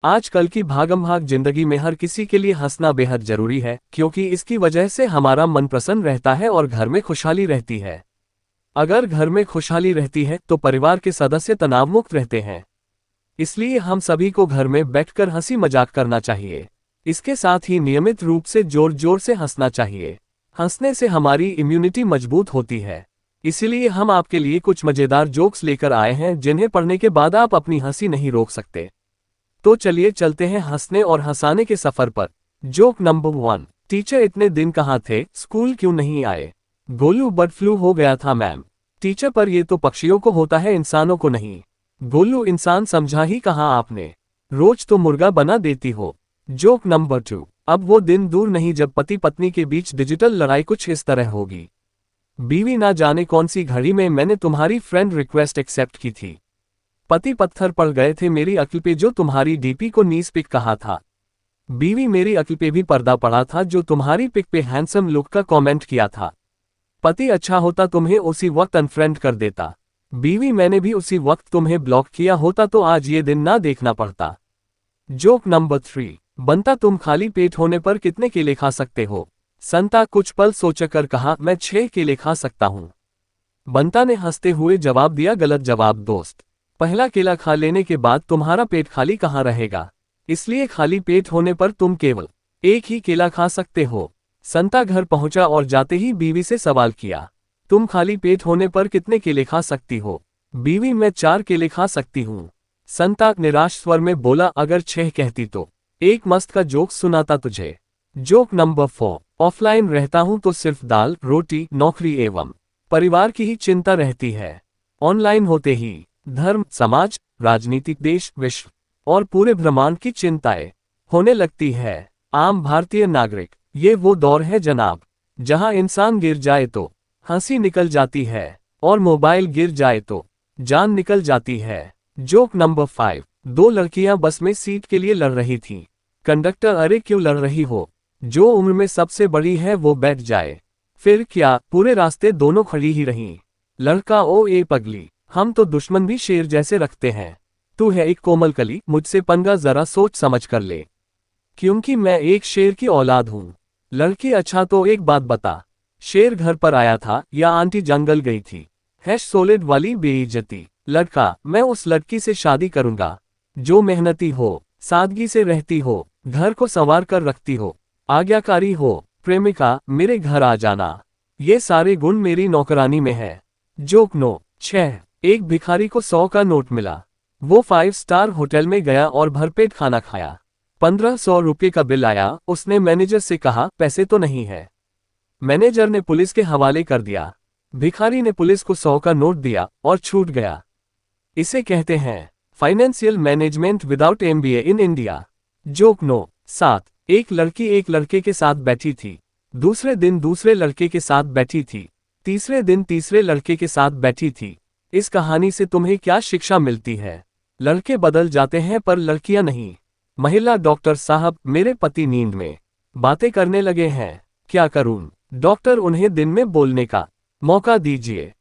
आजकल की भागम भाग जिंदगी में हर किसी के लिए हंसना बेहद जरूरी है, क्योंकि इसकी वजह से हमारा मन प्रसन्न रहता है और घर में खुशहाली रहती है। अगर घर में खुशहाली रहती है तो परिवार के सदस्य तनावमुक्त रहते हैं। इसलिए हम सभी को घर में बैठकर हंसी मजाक करना चाहिए। इसके साथ ही नियमित रूप से जोर जोर से हंसना चाहिए। हंसने से हमारी इम्यूनिटी मजबूत होती है। इसीलिए हम आपके लिए कुछ मजेदार जोक्स लेकर आए हैं, जिन्हें पढ़ने के बाद आप अपनी हंसी नहीं रोक सकते। तो चलिए चलते हैं हंसने और हंसाने के सफर पर। Joke number 1। टीचर इतने दिन कहाँ थे, स्कूल क्यों नहीं आए? गोलू, बर्ड फ्लू हो गया था मैम। टीचर, पर ये तो पक्षियों को होता है, इंसानों को नहीं। गोलू, इंसान समझा ही कहाँ आपने, रोज तो मुर्गा बना देती हो। Joke number 2। अब वो दिन दूर नहीं जब पति पत्नी के बीच डिजिटल लड़ाई कुछ इस तरह होगी। बीवी, ना जाने कौन सी घड़ी में मैंने तुम्हारी फ्रेंड रिक्वेस्ट एक्सेप्ट की थी। पति, पत्थर पड़ गए थे मेरी अक्ल पे जो तुम्हारी डीपी को नीस पिक कहा था। बीवी, मेरी अक्ल पे भी पर्दा पड़ा था जो तुम्हारी पिक पे हैंडसम लुक का कमेंट किया था। पति, अच्छा होता तुम्हें उसी वक्त अनफ्रेंड कर देता। बीवी, मैंने भी उसी वक्त तुम्हें ब्लॉक किया होता तो आज ये दिन ना देखना पड़ता। Joke number 3। बंता, तुम खाली पेट होने पर कितने केले खा सकते हो? संता कुछ पल सोचकर कहा, मैं 6 केले खा सकता हूं। बंता ने हंसते हुए जवाब दिया, गलत जवाब दोस्त। पहला केला खा लेने के बाद तुम्हारा पेट खाली कहाँ रहेगा, इसलिए खाली पेट होने पर तुम केवल एक ही केला खा सकते हो। संता घर पहुंचा और जाते ही बीवी से सवाल किया, तुम खाली पेट होने पर कितने केले खा सकती हो? बीवी, मैं 4 केले खा सकती हूँ। संता निराश स्वर में बोला, अगर 6 कहती तो एक मस्त का जोक सुनाता तुझे। Joke number 4। ऑफलाइन रहता हूं तो सिर्फ दाल रोटी नौकरी एवं परिवार की ही चिंता रहती है। ऑनलाइन होते ही धर्म, समाज, राजनीतिक, देश, विश्व और पूरे ब्रह्मांड की चिंताएं होने लगती है। आम भारतीय नागरिक, ये वो दौर है जनाब, जहां इंसान गिर जाए तो हंसी निकल जाती है और मोबाइल गिर जाए तो जान निकल जाती है। Joke number 5। 2 लड़कियां बस में सीट के लिए लड़ रही थीं। कंडक्टर, अरे क्यों लड़ रही हो? जो उम्र में सबसे बड़ी है वो बैठ जाए। फिर क्या, पूरे रास्ते दोनों खड़ी ही रहीं। लड़का, ओ ए पगली, हम तो दुश्मन भी शेर जैसे रखते हैं। तू है एक कोमल कली, मुझसे पंगा जरा सोच समझ कर ले, क्योंकि मैं एक शेर की औलाद हूँ। लड़की, अच्छा तो एक बात बता, शेर घर पर आया था या आंटी जंगल गई थी? सोलिड वाली बेइज्जती। लड़का, मैं उस लड़की से शादी करूंगा जो मेहनती हो, सादगी से रहती हो, घर को संवार कर रखती हो, आज्ञाकारी हो। प्रेमिका, मेरे घर आ जाना, ये सारे गुण मेरी नौकरानी में है। Joke no 6। एक भिखारी को 100 का नोट मिला। वो 5 स्टार होटल में गया और भरपेट खाना खाया। 1500 रुपये का बिल आया। उसने मैनेजर से कहा, पैसे तो नहीं है। मैनेजर ने पुलिस के हवाले कर दिया। भिखारी ने पुलिस को 100 का नोट दिया और छूट गया। इसे कहते हैं financial management without MBA in India. Joke no 7। एक लड़की एक लड़के के साथ बैठी थी। दूसरे दिन दूसरे लड़के के साथ बैठी थी। तीसरे दिन तीसरे लड़के के साथ बैठी थी। इस कहानी से तुम्हें क्या शिक्षा मिलती है? लड़के बदल जाते हैं पर लड़कियां नहीं। महिला, डॉक्टर साहब, मेरे पति नींद में बातें करने लगे हैं, क्या करूं? डॉक्टर, उन्हें दिन में बोलने का मौका दीजिए।